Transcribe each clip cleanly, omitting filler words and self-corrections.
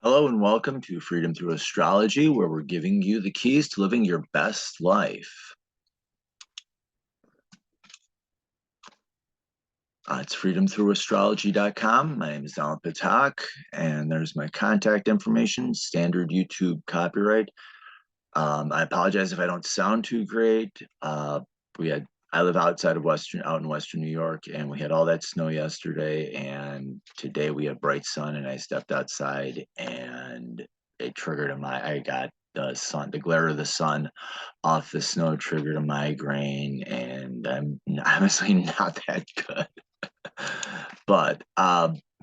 Hello and welcome to Freedom Through Astrology, where we're giving you the keys to living your best life. It's freedomthroughastrology.com. My name is Alan Patak, and there's my contact information, standard YouTube copyright. I apologize if I don't sound too great. I live out in Western New York, and we had all that snow yesterday, and today we have bright sun, and I stepped outside and it triggered I got the glare of the sun off the snow triggered a migraine, and I'm honestly not that good. But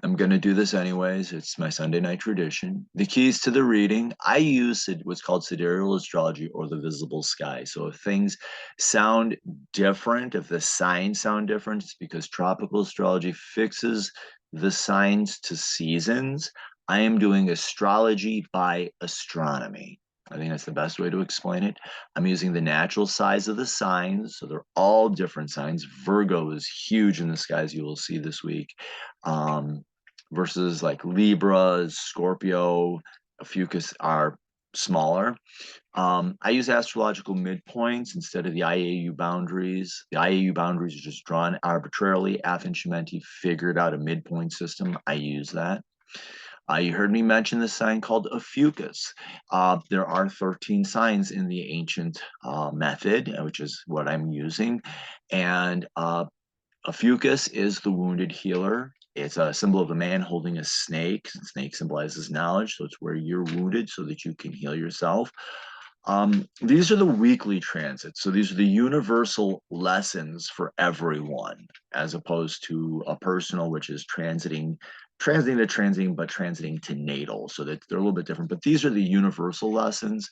I'm going to do this anyways. It's my Sunday night tradition. The keys to the reading, I use what's called sidereal astrology, or the visible sky. So if things sound different, if the signs sound different, it's because tropical astrology fixes the signs to seasons. I am doing astrology by astronomy. I think that's the best way to explain it. I'm using the natural size of the signs, so they're all different signs. Virgo is huge in the skies, you will see this week, versus like Libra, Scorpio, Fucus are smaller. I use astrological midpoints instead of the IAU boundaries. The IAU boundaries are just drawn arbitrarily. Athens Chimenti figured out a midpoint system. I use that. You heard me mention this sign called a fucus. There are 13 signs in the ancient method, which is what I'm using. And a fucus is the wounded healer. It's a symbol of a man holding a snake. Snake symbolizes knowledge, so it's where you're wounded so that you can heal yourself. These are the weekly transits. So these are the universal lessons for everyone, as opposed to a personal, which is transiting but transiting to natal. So that they're a little bit different. But these are the universal lessons.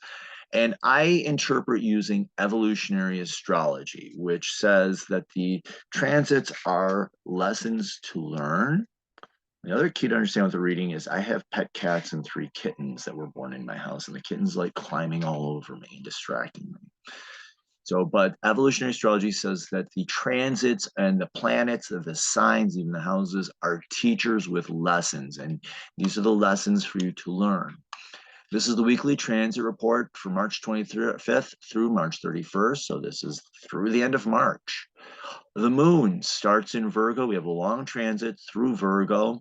And I interpret using evolutionary astrology, which says that the transits are lessons to learn. The other key to understand with the reading is I have pet cats and 3 kittens that were born in my house, and the kittens like climbing all over me and distracting me. So, but evolutionary astrology says that the transits and the planets, the signs, even the houses, are teachers with lessons, and these are the lessons for you to learn. This is the weekly transit report for March 25th through March 31st. So this is through the end of March. The moon starts in Virgo. We have a long transit through Virgo.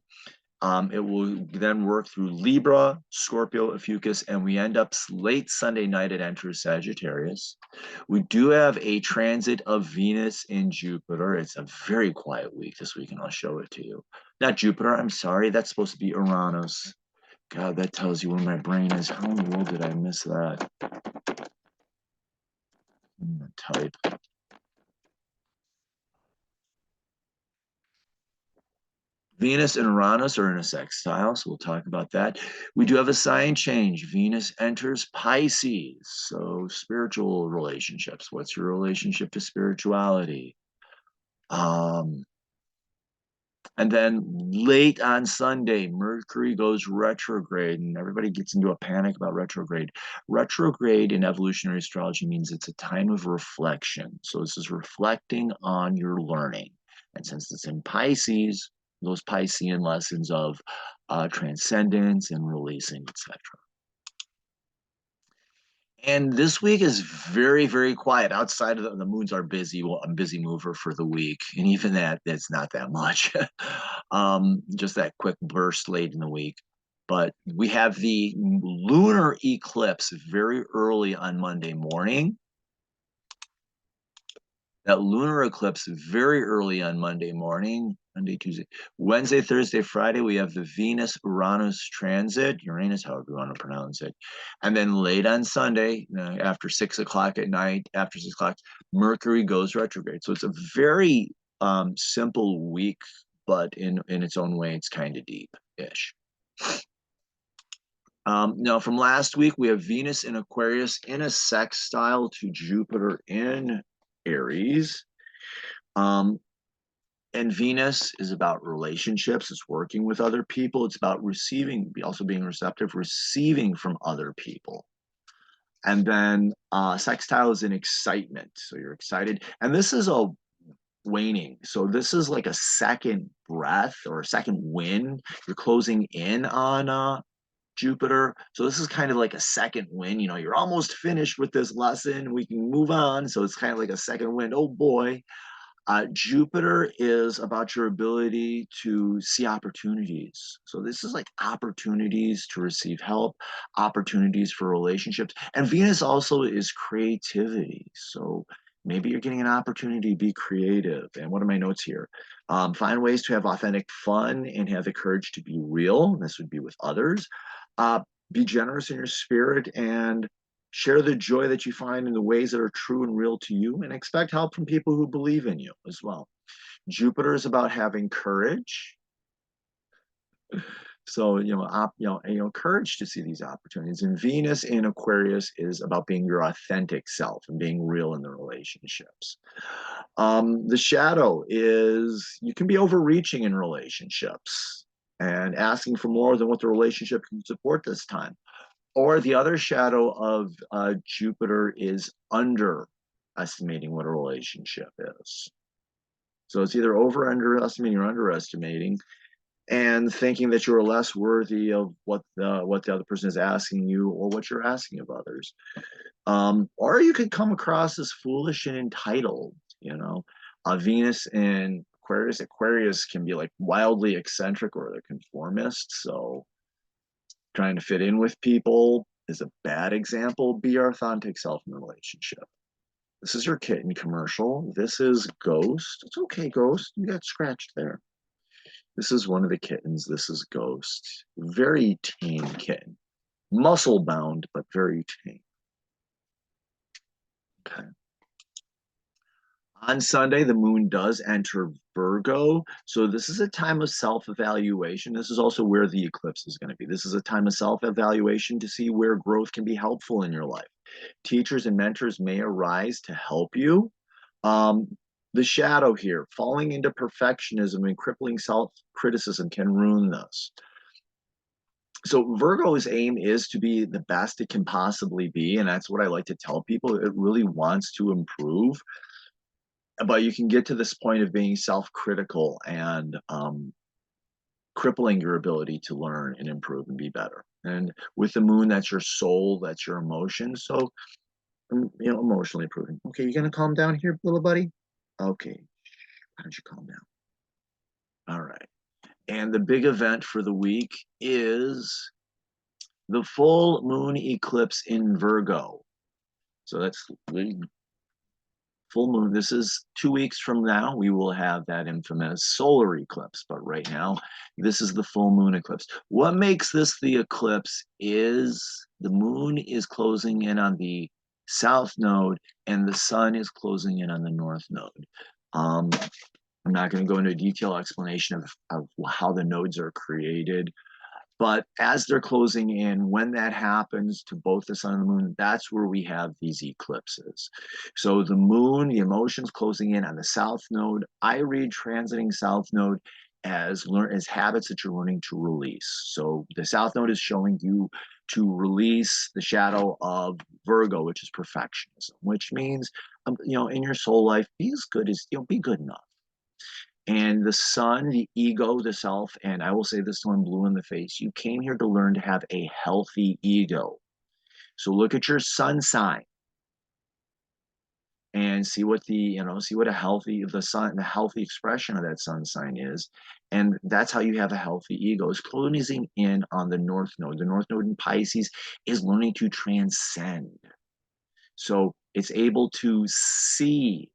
It will then work through Libra, Scorpio, Ophiuchus, and we end up late Sunday night. It enters Sagittarius. We do have a transit of Venus in Jupiter. It's a very quiet week this week, and I'll show it to you. Not Jupiter, I'm sorry. That's supposed to be Uranus. God, that tells you where my brain is. How in the world did I miss that? I'm gonna type. Venus and Uranus are in a sextile, so we'll talk about that. We do have a sign change. Venus enters Pisces, so spiritual relationships. What's your relationship to spirituality? And then late on Sunday, Mercury goes retrograde, and everybody gets into a panic about retrograde. Retrograde in evolutionary astrology means it's a time of reflection. So this is reflecting on your learning. And since it's in Pisces, those Piscean lessons of transcendence and releasing, etc. And this week is very, very quiet. Outside of the moons are busy. Well, I'm busy mover for the week. And even that's not that much. Just that quick burst late in the week. But we have the lunar eclipse very early on Monday morning. That lunar eclipse very early on Monday morning, Monday, Tuesday, Wednesday, Thursday, Friday, we have the Venus-Uranus transit, Uranus, however you want to pronounce it. And then late on Sunday, after 6 o'clock at night, after 6 o'clock, Mercury goes retrograde. So it's a very simple week, but in its own way, it's kind of deep-ish. Now, from last week, we have Venus in Aquarius in a sextile to Jupiter in Aries. And Venus is about relationships. It's working with other people. It's about receiving, also being receptive, receiving from other people. And then sextile is an excitement. So you're excited. And this is a waning. So this is like a second breath or a second wind. You're closing in on Jupiter. So this is kind of like a second wind. You know, you're almost finished with this lesson. We can move on. So it's kind of like a second wind. Oh boy. Jupiter is about your ability to see opportunities. So this is like opportunities to receive help, opportunities for relationships. And Venus also is creativity. So maybe you're getting an opportunity to be creative. And what are my notes here? Find ways to have authentic fun and have the courage to be real. This would be with others. Uh, be generous in your spirit and share the joy that you find in the ways that are true and real to you, and expect help from people who believe in you as well. Jupiter is about having courage. So, courage to see these opportunities. And Venus in Aquarius is about being your authentic self and being real in the relationships. The shadow is you can be overreaching in relationships and asking for more than what the relationship can support this time. Or the other shadow of Jupiter is underestimating what a relationship is. So it's either over underestimating or underestimating, and thinking that you're less worthy of what the other person is asking you or what you're asking of others. Or you could come across as foolish and entitled. Venus in Aquarius. Aquarius can be like wildly eccentric or the conformist. So trying to fit in with people is a bad example. Be your authentic self in a relationship. This is your kitten commercial. This is Ghost. It's okay, Ghost. You got scratched there. This is one of the kittens. This is Ghost. Very tame kitten. Muscle bound, but very tame. Okay. On Sunday, the moon does enter Virgo. So this is a time of self-evaluation. This is also where the eclipse is going to be. This is a time of self-evaluation to see where growth can be helpful in your life. Teachers and mentors may arise to help you. The shadow here, falling into perfectionism and crippling self-criticism can ruin this. So Virgo's aim is to be the best it can possibly be, and that's what I like to tell people. It really wants to improve, but you can get to this point of being self-critical and crippling your ability to learn and improve and be better. And with the moon, that's your soul, that's your emotion. So, emotionally improving. Okay, you gonna calm down here, little buddy? Okay, why don't you calm down? All right. And the big event for the week is the full moon eclipse in Virgo. So that's full moon. This is 2 weeks from now. We will have that infamous solar eclipse. But right now, this is the full moon eclipse. What makes this the eclipse is the moon is closing in on the south node and the sun is closing in on the north node. I'm not going to go into a detailed explanation of how the nodes are created. But as they're closing in, when that happens to both the sun and the moon, that's where we have these eclipses. So the moon, the emotions closing in on the south node. I read transiting south node as habits that you're learning to release. So the south node is showing you to release the shadow of Virgo, which is perfectionism, which means, in your soul life, be as good as, be good enough. And the sun, the ego, the self, and I will say this one blue in the face, you came here to learn to have a healthy ego. So look at your sun sign and see what the healthy expression of that sun sign is. And that's how you have a healthy ego, is closing in on the north node. The north node in Pisces is learning to transcend. So it's able to see,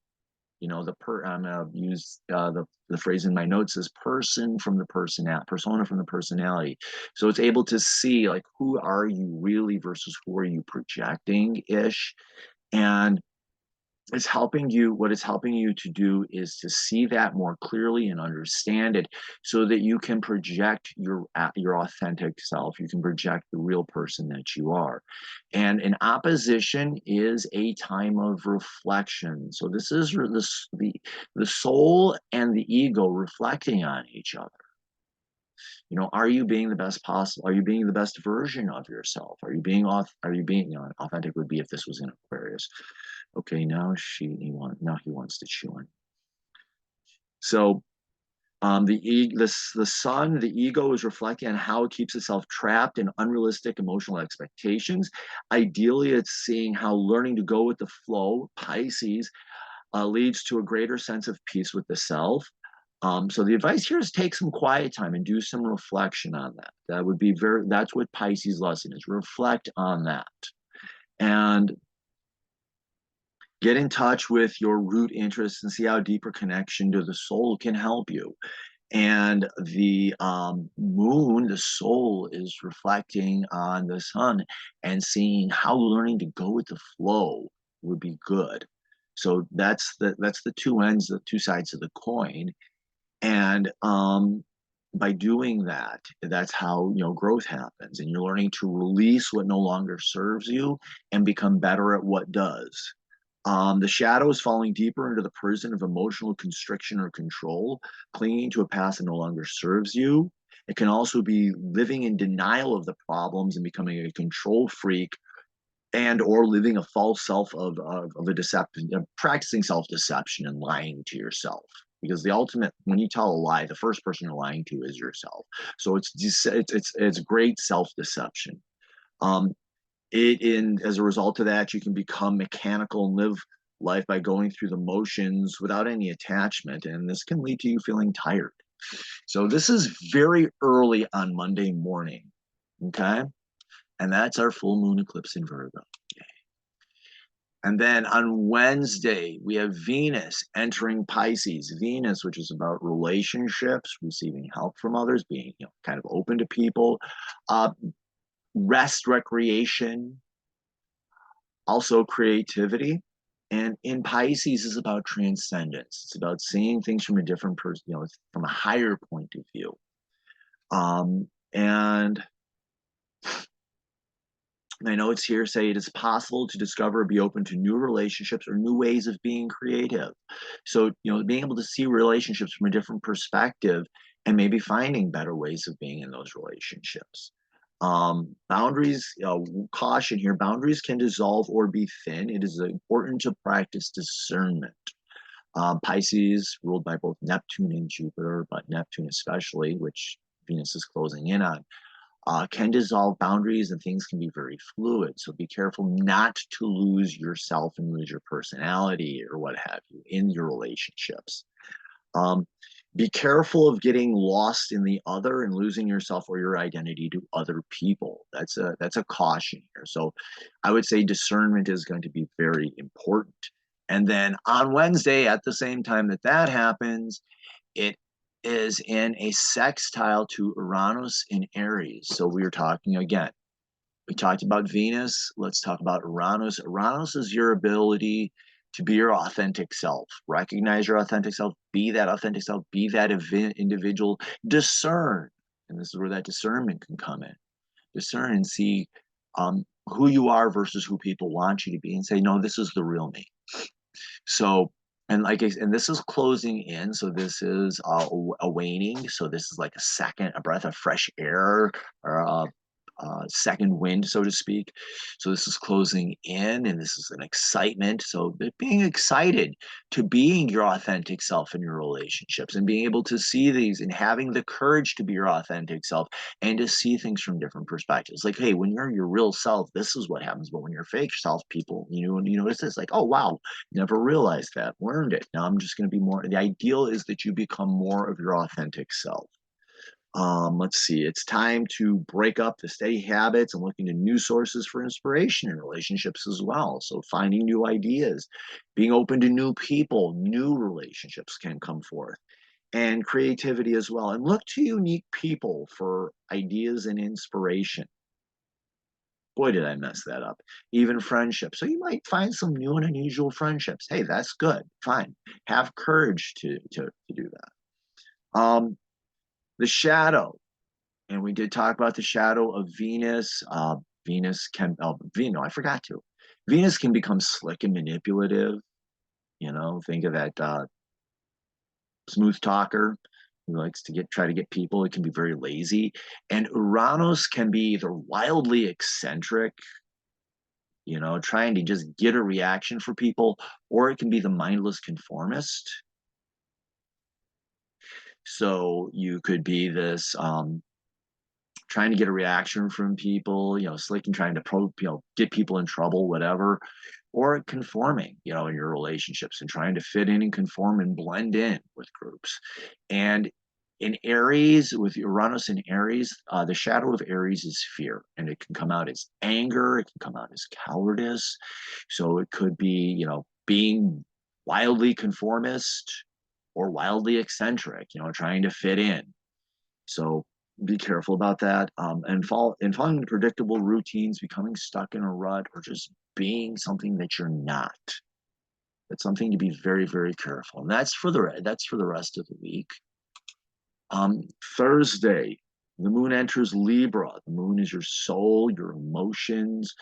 I'm gonna use the phrase in my notes is persona from the personality. So it's able to see like who are you really versus who are you projecting ish, and what it's helping you to do is to see that more clearly and understand it so that you can project your authentic self. You can project the real person that you are. And an opposition is a time of reflection. So this is the soul and the ego reflecting on each other. Are you being the best possible? Are you being the best version of yourself? Are you being authentic would be if this was in Aquarius. Okay, now he wants to chew on. So The sun, the ego is reflecting on how it keeps itself trapped in unrealistic emotional expectations. Ideally, it's seeing how learning to go with the flow, Pisces, leads to a greater sense of peace with the self. So the advice here is take some quiet time and do some reflection on that. That would be that's what Pisces lesson is. Reflect on that. And get in touch with your root interests and see how deeper connection to the soul can help you. And the moon, the soul, is reflecting on the sun and seeing how learning to go with the flow would be good. So that's the two ends, the two sides of the coin. And by doing that, that's how growth happens, and you're learning to release what no longer serves you and become better at what does. The shadow is falling deeper into the prison of emotional constriction or control, clinging to a past that no longer serves you. It can also be living in denial of the problems and becoming a control freak, and or living a false self of a deception, practicing self-deception and lying to yourself. Because the ultimate, when you tell a lie, the first person you're lying to is yourself. So it's great self-deception. Um, as a result of that, you can become mechanical and live life by going through the motions without any attachment, and this can lead to you feeling tired. So this is very early on Monday morning, okay? And that's our full moon eclipse in Virgo. And then on Wednesday, we have Venus entering Pisces. Venus, which is about relationships, receiving help from others, being kind of open to people, uh, rest, recreation, also creativity. And in Pisces is about transcendence. It's about seeing things from a different person, from a higher point of view. And I know it's here say it is possible to discover, be open to new relationships or new ways of being creative. So, being able to see relationships from a different perspective and maybe finding better ways of being in those relationships. Boundaries, caution here, boundaries can dissolve or be thin. It is important to practice discernment. Pisces, ruled by both Neptune and Jupiter, but Neptune especially, which Venus is closing in on, can dissolve boundaries, and things can be very fluid. So be careful not to lose yourself and lose your personality or what have you in your relationships. Um, be careful of getting lost in the other and losing yourself or your identity to other people. That's a caution here. So I would say discernment is going to be very important. And then on Wednesday, at the same time that happens, it is in a sextile to Uranus in Aries. So we are talking again. We talked about Venus. Let's talk about Uranus. Uranus is your ability to be your authentic self. Recognize your authentic self. Be that authentic self. Be that individual. Discern. And this is where that discernment can come in. Discern and see who you are versus who people want you to be, and say, no, this is the real me. So, and and this is closing in. So this is a waning. So this is like a breath of fresh air, or second wind, so to speak. So this is closing in, and this is an excitement. So being excited to being your authentic self in your relationships, and being able to see these, and having the courage to be your authentic self, and to see things from different perspectives. Like, hey, when you're your real self, this is what happens. But when you're fake self, people, you notice this, like, oh wow, never realized that, learned it. Now I'm just going to be more. The ideal is that you become more of your authentic self. Let's see, it's time to break up the steady habits and look into new sources for inspiration in relationships as well. So finding new ideas, being open to new people, new relationships can come forth, and creativity as well. And look to unique people for ideas and inspiration. Boy, did I mess that up. Even friendships. So you might find some new and unusual friendships. Hey, that's good. Fine. Have courage to do that. The shadow. And we did talk about the shadow of Venus. Venus can, no, I forgot to. Venus can become slick and manipulative. Think of that smooth talker who likes to try to get people. It can be very lazy. And Uranus can be either wildly eccentric, trying to just get a reaction for people, or it can be the mindless conformist. So you could be this trying to get a reaction from people, slicking, trying to get people in trouble, whatever, or conforming, in your relationships and trying to fit in and conform and blend in with groups. And in Aries, with Uranus in Aries, the shadow of Aries is fear, and it can come out as anger, it can come out as cowardice. So it could be, being wildly conformist or wildly eccentric, trying to fit in. So be careful about that. And following predictable routines, becoming stuck in a rut, or just being something that you're not. That's something to be very, very careful. And that's for the rest of the week. Thursday, the moon enters Libra. The moon is your soul, your emotions.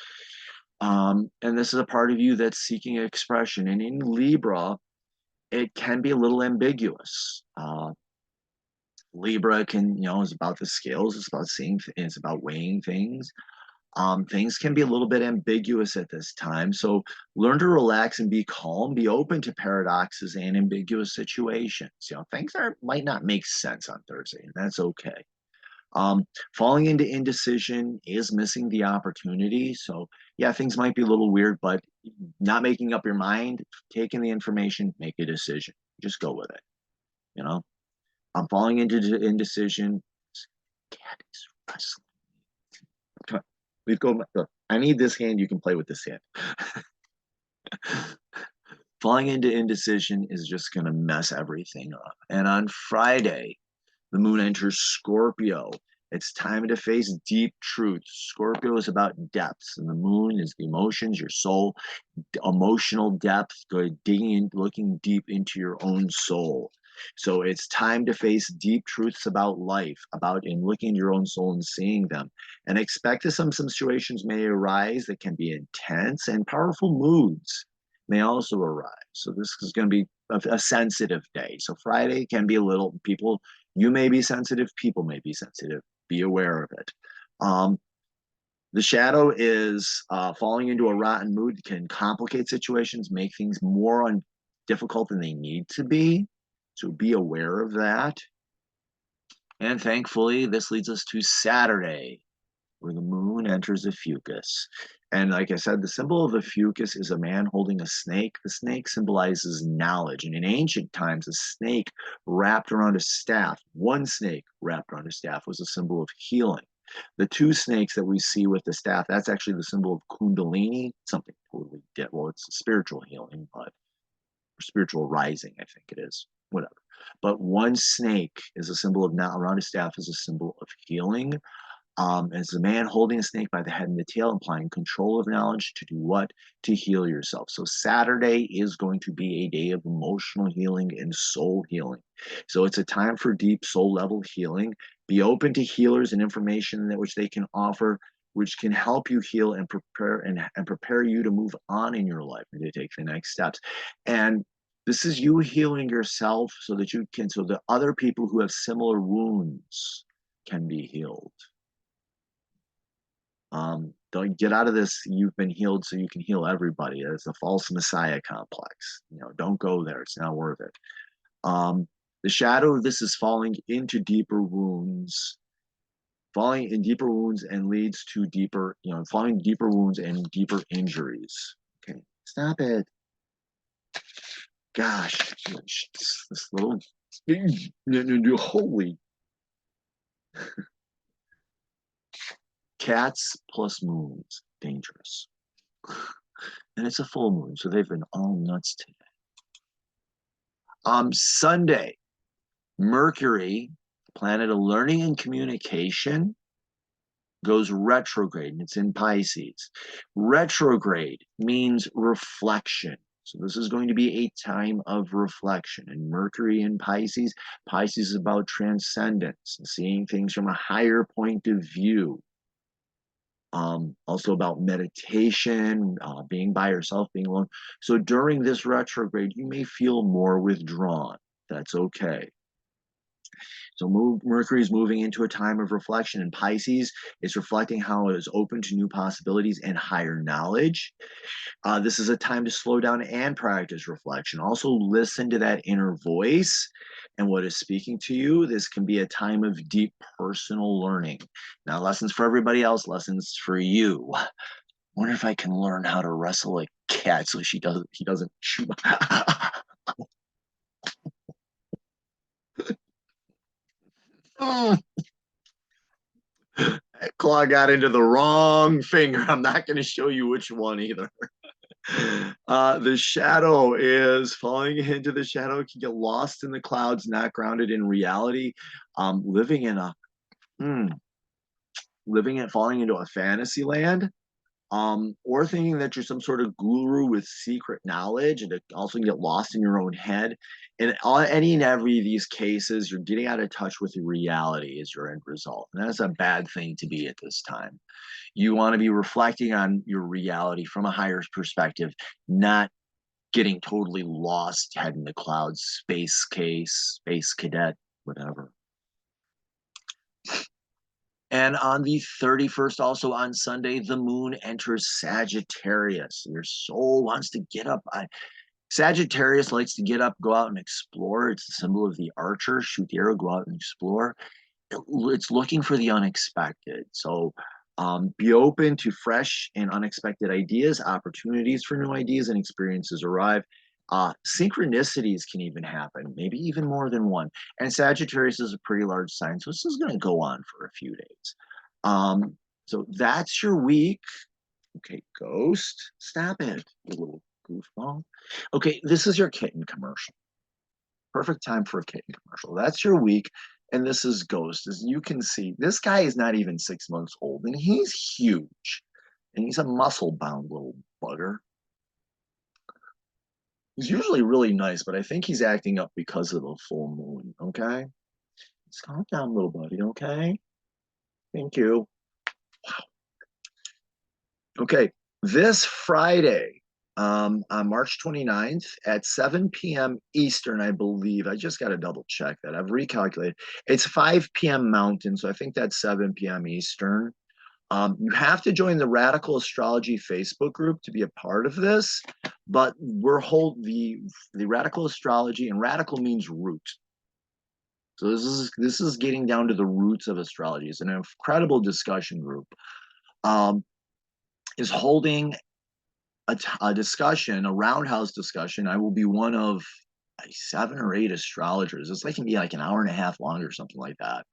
And this is a part of you that's seeking expression. And in Libra, it can be a little ambiguous. Libra is about the scales, it's about it's about weighing things. Things can be a little bit ambiguous at this time. So learn to relax and be calm, be open to paradoxes and ambiguous situations. Things might not make sense on Thursday, and that's okay. Falling into indecision is missing the opportunity. So yeah, things might be a little weird, but not making up your mind, taking the information, make a decision. Just go with it. I'm falling into indecision. Cat is wrestling. Come on, we go. Look, I need this hand. You can play with this hand. Falling into indecision is just going to mess everything up. And on Friday, the moon enters Scorpio. It's time to face deep truth. Scorpio is about depths, and the moon is the emotions, your soul, emotional depth, digging in, looking deep into your own soul. So it's time to face deep truths about life, about in looking into your own soul and seeing them. And expect that some situations may arise that can be intense, and powerful moods may also arise. So this is going to be a sensitive day. So Friday can be a little, you may be sensitive, people may be sensitive. Be aware of it. The shadow is falling into a rotten mood can complicate situations, make things more difficult than they need to be. So be aware of that. And thankfully, this leads us to Saturday, where the moon enters the fucus. And like I said, the symbol of the fucus is a man holding a snake. The snake symbolizes knowledge. And in ancient times, a snake wrapped around a staff, one snake wrapped around a staff, was a symbol of healing. The two snakes that we see with the staff, that's actually the symbol of Kundalini, something totally different. Well, it's spiritual healing, but spiritual rising, I think it is. Whatever. But one snake is a symbol of not around a staff is a symbol of healing. It's a man holding a snake by the head and the tail, implying control of knowledge to do what? To heal yourself. So Saturday is going to be a day of emotional healing and soul healing. So it's a time for deep soul level healing. Be open to healers and information that which they can offer, which can help you heal and prepare you to move on in your life and to take the next steps. And this is you healing yourself so that other people who have similar wounds can be healed. Don't get out of this. You've been healed, so you can heal everybody. It's a false messiah complex. Don't go there. It's not worth it. The shadow of this is falling into deeper wounds, falling in deeper wounds and leads to deeper, falling deeper wounds and deeper injuries. Okay, stop it. Gosh, this little, holy. Cats plus moons, dangerous. And it's a full moon, so they've been all nuts today. Sunday, Mercury, planet of learning and communication, goes retrograde, and it's in Pisces. Retrograde means reflection. So this is going to be a time of reflection. And Mercury in Pisces, Pisces is about transcendence and seeing things from a higher point of view. Also about meditation, being by yourself, being alone. So during this retrograde, you may feel more withdrawn. That's okay. So Mercury is moving into a time of reflection, and Pisces is reflecting how it is open to new possibilities and higher knowledge. This is a time to slow down and practice reflection. Also listen to that inner voice. and what is speaking to you. This can be a time of deep personal learning. Not lessons for everybody else, lessons for you. Wonder if I can learn how to wrestle a cat so he doesn't chew. That claw got into the wrong finger. I'm not going to show you which one either. The shadow is falling into the shadow. Can get lost in the clouds, not grounded in reality. Living in a hmm, living in falling into a fantasy land. Or thinking that you're some sort of guru with secret knowledge, and it also can get lost in your own head. In any and every of these cases, you're getting out of touch with reality as your end result. And that's a bad thing to be at this time. You want to be reflecting on your reality from a higher perspective, not getting totally lost, head in the clouds, space case, space cadet, whatever. And on the 31st, also on Sunday, the moon enters Sagittarius. Your soul wants to get up. Sagittarius likes to get up, go out and explore. It's the symbol of the archer. Shoot the arrow, go out and explore. It's looking for the unexpected. So be open to fresh and unexpected ideas, opportunities for new ideas and experiences arrive. Synchronicities can even happen, maybe even more than one. And Sagittarius is a pretty large sign, so this is going to go on for a few days. So that's your week. Okay, Ghost, stop it, you little goofball. Okay, this is your kitten commercial. Perfect time for a kitten commercial. That's your week. And this is Ghost. As you can see, this guy is not even 6 months old, and he's huge. And he's a muscle bound little bugger. He's usually really nice, but I think he's acting up because of the full moon. Okay? Just calm down, little buddy. Okay? Thank you. Okay. This Friday, on March 29th at 7 p.m. Eastern, I believe. I just got to double check that. I've recalculated. It's 5 p.m. Mountain, so I think that's 7 p.m. Eastern. You have to join the Radical Astrology Facebook group to be a part of this, but the Radical Astrology, and radical means root. So this is getting down to the roots of astrology. It's an incredible discussion group. Is holding a discussion, a roundhouse discussion. I will be one of 7 or 8 astrologers. It's like can be like an hour and a half long or something like that.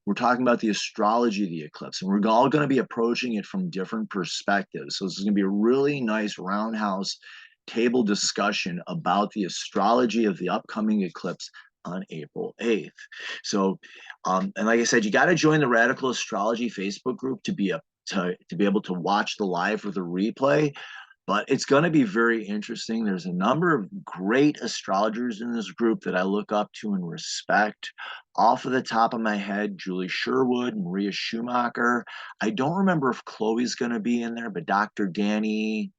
We're talking about the astrology of the eclipse, and we're all going to be approaching it from different perspectives. So this is going to be a really nice roundhouse table discussion about the astrology of the upcoming eclipse on April 8th. So, and like I said, you got to join the Radical Astrology Facebook group to be able to watch the live or the replay. But it's going to be very interesting. There's a number of great astrologers in this group that I look up to and respect. Off of the top of my head, Julie Sherwood, Maria Schumacher. I don't remember if Chloe's going to be in there, but Dr. Danny,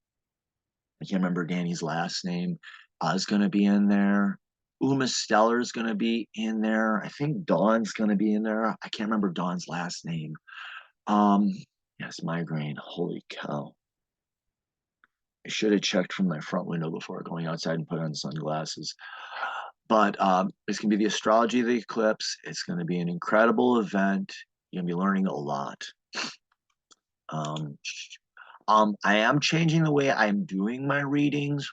I can't remember Danny's last name, is going to be in there. Uma Stellar is going to be in there. I think Dawn's going to be in there. I can't remember Dawn's last name. Yes, migraine. Holy cow. I should have checked from my front window before going outside and put on sunglasses. But it's going to be the astrology of the eclipse. It's going to be an incredible event. You're going to be learning a lot. I am changing the way I'm doing my readings.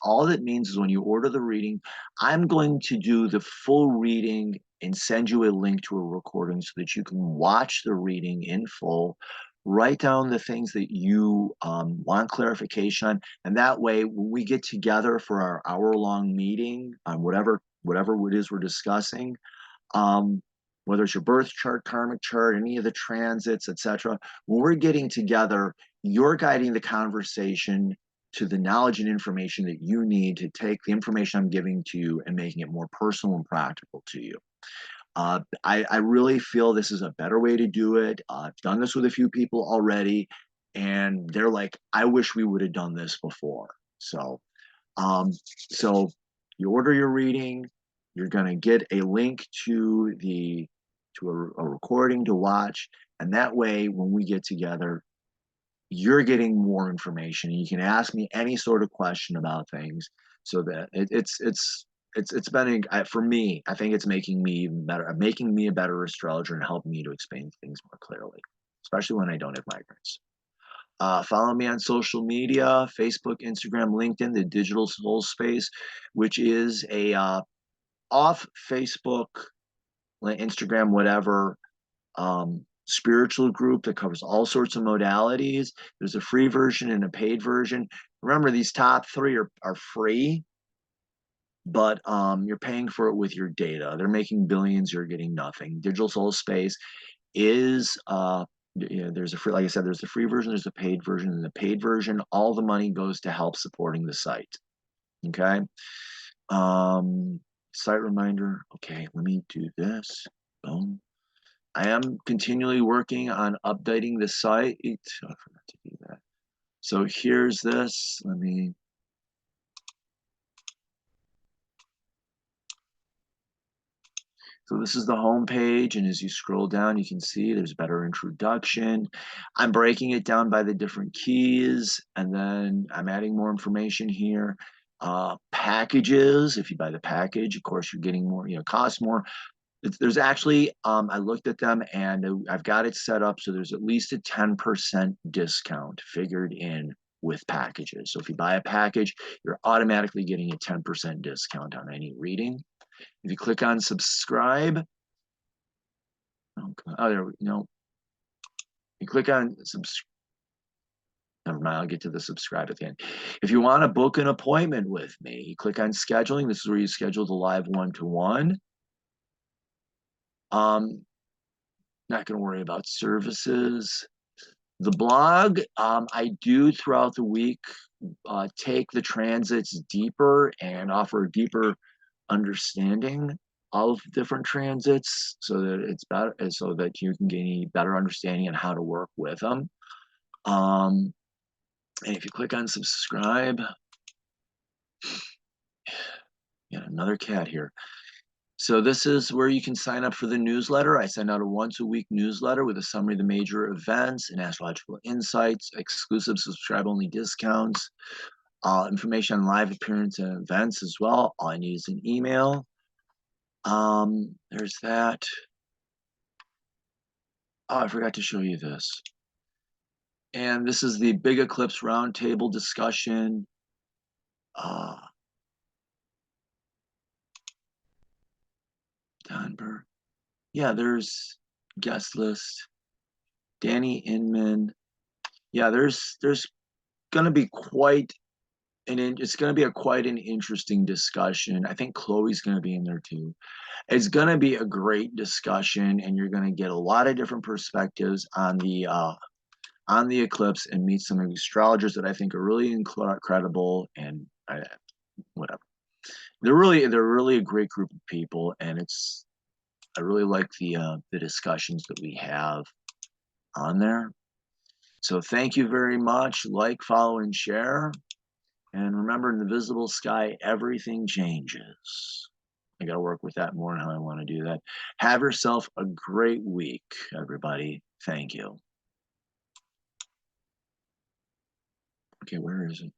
All that means is when you order the reading, I'm going to do the full reading and send you a link to a recording so that you can watch the reading in full, write down the things that you want clarification on, and that way when we get together for our hour-long meeting on whatever it is we're discussing, whether it's your birth chart, karmic chart, any of the transits, etc., when we're getting together, you're guiding the conversation to the knowledge and information that you need to take the information I'm giving to you and making it more personal and practical to you. I really feel this is a better way to do it. I've done this with a few people already, and they're like, I wish we would have done this before. So you order your reading, you're going to get a link to a recording to watch, and that way when we get together, you're getting more information. You can ask me any sort of question about things, so that it's been for me. I think it's making me even better, making me a better astrologer and helping me to explain things more clearly, especially when I don't have migraines. Follow me on social media: Facebook, Instagram, LinkedIn, the Digital Soul Space, which is a off Facebook, Instagram, whatever, spiritual group that covers all sorts of modalities. There's a free version and a paid version. Remember, these top three are free, but you're paying for it with your data. They're making billions, you're getting nothing. Digital Soul Space is there's a free, like I said, there's a free version, there's a paid version, and the paid version, all the money goes to help supporting the site. Okay. Site reminder. Okay, let me do this. Boom. I am continually working on updating the site. I forgot to do that. So here's this. Let me. So this is the home page, and as you scroll down, you can see there's a better introduction. I'm breaking it down by the different keys, and then I'm adding more information here. Packages. If you buy the package, of course, you're getting more. Cost more. There's actually, I looked at them and I've got it set up so there's at least a 10% discount figured in with packages. So if you buy a package, you're automatically getting a 10% discount on any reading. If you click on subscribe, there we go. You click on subscribe. Never mind, I'll get to the subscribe at the end. If you want to book an appointment with me, you click on scheduling. This is where you schedule the live one-to-one. Not going to worry about services. The blog, I do throughout the week take the transits deeper and offer a deeper understanding of different transits so that it's better, so that you can gain a better understanding on how to work with them. And if you click on subscribe, another cat here. So this is where you can sign up for the newsletter. I send out a once-a-week newsletter with a summary of the major events and astrological insights, exclusive subscribe-only discounts, information on live appearance and events as well. All I need is an email. There's that. Oh, I forgot to show you this. And this is the Big Eclipse Roundtable discussion. Donberg. Yeah, there's guest list. Danny Inman. Yeah, there's going to be quite it's going to be quite an interesting discussion. I think Chloe's going to be in there too. It's going to be a great discussion, and you're going to get a lot of different perspectives on the eclipse and meet some astrologers that I think are really incredible and whatever. They're really a great group of people, and I really like the discussions that we have on there. So thank you very much. Like, follow, and share. And remember, in the visible sky, everything changes. I got to work with that more and how I want to do that. Have yourself a great week, everybody. Thank you. Okay, where is it?